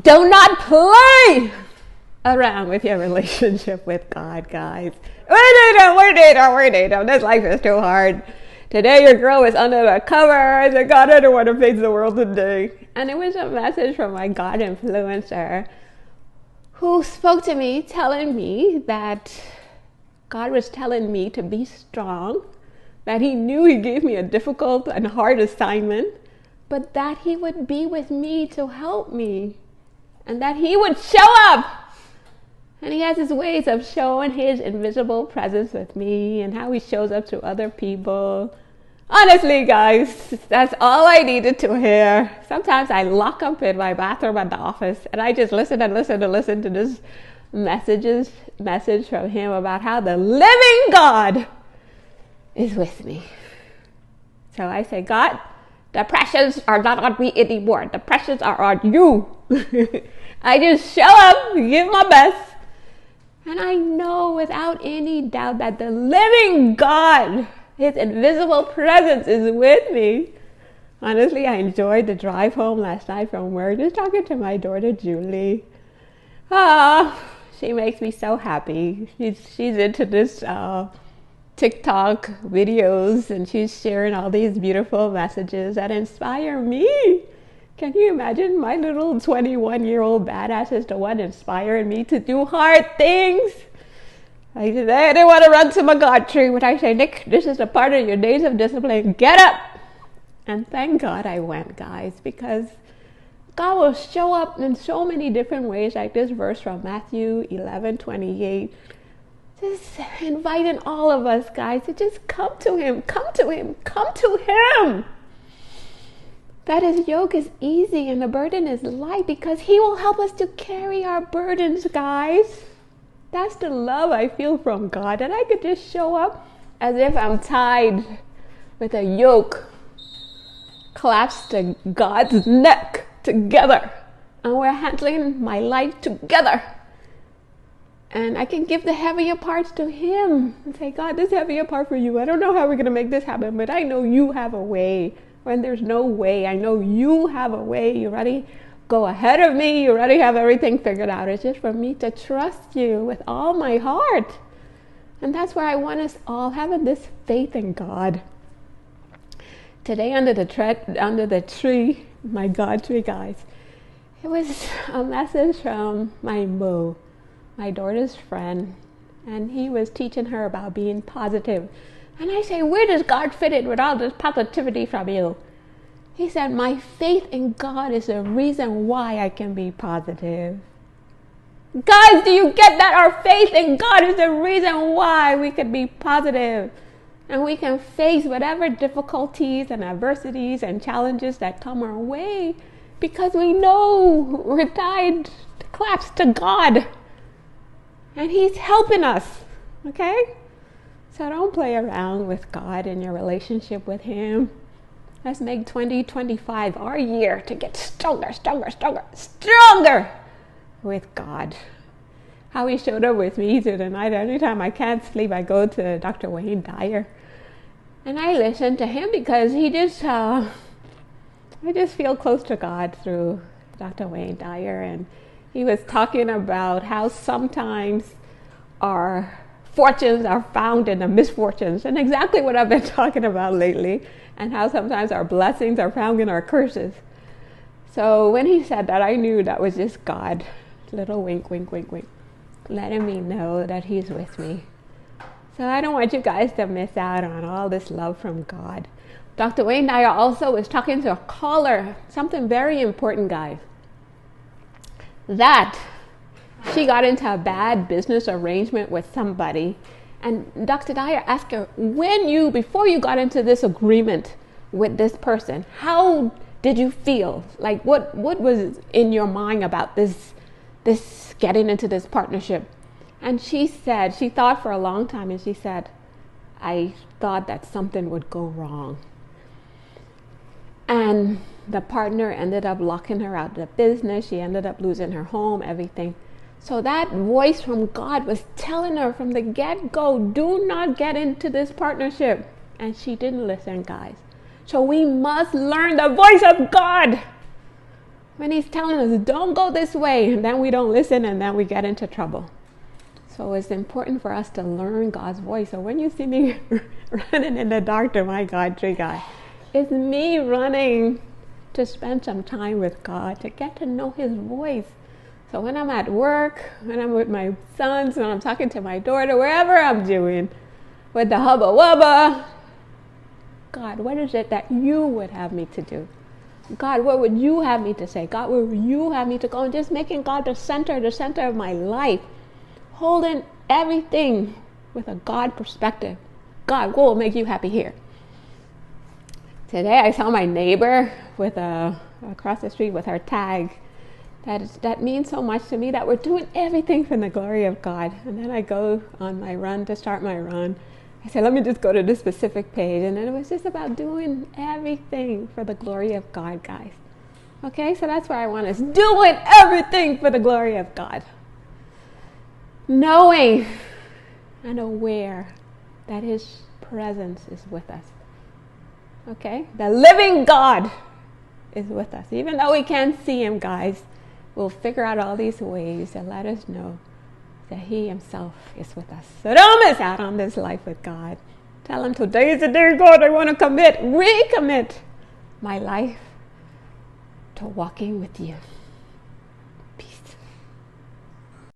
Do not play around with your relationship with God, guys. We're dating. This life is too hard. Today your girl is under the covers and God, I don't want to face the world today. And it was a message from my God influencer who spoke to me telling me that God was telling me to be strong, that he knew he gave me a difficult and hard assignment, but that he would be with me to help me and that he would show up. And he has his ways of showing his invisible presence with me and how he shows up to other people. Honestly, guys, that's all I needed to hear. Sometimes I lock up in my bathroom at the office and I just listen to this message from him about how the living God is with me. So I say, God, the pressures are not on me anymore. The pressures are on you. I just show up, give my best. And I know without any doubt that the living God, his invisible presence is with me. Honestly, I enjoyed the drive home last night from work, just talking to my daughter, Julie. She makes me so happy. She's into this TikTok videos and she's sharing all these beautiful messages that inspire me. Can you imagine my little 21-year-old badass is the one inspiring me to do hard things? I didn't want to run to my God tree, but I say, Nick, this is a part of your days of discipline. Get up! And thank God I went, guys, because God will show up in so many different ways, like this verse from Matthew 11:28. Just inviting all of us, guys, to just come to him. That his yoke is easy and the burden is light because he will help us to carry our burdens, guys. That's the love I feel from God, that I could just show up as if I'm tied with a yoke collapsed to God's neck together. And we're handling my life together. And I can give the heavier parts to him and say, God, this heavier part for you. I don't know how we're going to make this happen, but I know you have a way. When there's no way, I know you have a way. You already go ahead of me. You already have everything figured out. It's just for me to trust you with all my heart. And that's where I want us all having this faith in God. Today under the tree, my God tree, guys, it was a message from my Mo, my daughter's friend, and he was teaching her about being positive. And I say, where does God fit in with all this positivity from you? He said, my faith in God is the reason why I can be positive. Guys, do you get that? Our faith in God is the reason why we can be positive. And we can face whatever difficulties and adversities and challenges that come our way because we know we're tied to collapse to God. And he's helping us, okay? So don't play around with God and your relationship with him. Let's make 2025 our year to get stronger with God. How he showed up with me through the night. Anytime I can't sleep, I go to Dr. Wayne Dyer. And I listen to him because he just, I just feel close to God through Dr. Wayne Dyer. And he was talking about how sometimes our fortunes are found in the misfortunes, and exactly what I've been talking about lately, and how sometimes our blessings are found in our curses. So when he said that, I knew that was just God, little wink, letting me know that he's with me. So I don't want you guys to miss out on all this love from God. Dr. Wayne Dyer also was talking to a caller, something very important, guys, that she got into a bad business arrangement with somebody. And Dr. Dyer asked her, before you got into this agreement with this person, how did you feel? Like, what was in your mind about this getting into this partnership? And she said, she thought for a long time, and she said, I thought that something would go wrong. And the partner ended up locking her out of the business. She ended up losing her home, everything. So that voice from God was telling her from the get-go, do not get into this partnership. And she didn't listen, guys. So we must learn the voice of God. when he's telling us, don't go this way, and then we don't listen, and then we get into trouble. So it's important for us to learn God's voice. So when you see me running in the dark to my God, tree guy, it's me running to spend some time with God, to get to know his voice. So when I'm at work, when I'm with my sons, when I'm talking to my daughter, wherever I'm doing, with the hubba wubba, God, what is it that you would have me to do? God, what would you have me to say? God, where would you have me to go? And just making God the center of my life. Holding everything with a God perspective. God, what will make you happy here? Today I saw my neighbor with across the street with her tag. That means so much to me, that we're doing everything for the glory of God. And then I go on my run to start my run. I said, let me just go to this specific page. And then it was just about doing everything for the glory of God, guys. Okay, so that's where I want us, doing everything for the glory of God. Knowing and aware that his presence is with us. Okay, the living God is with us. Even though we can't see him, guys, we'll figure out all these ways to let us know that he himself is with us. So don't miss out on this life with God. Tell him, today is the day, God, I want to recommit my life to walking with you.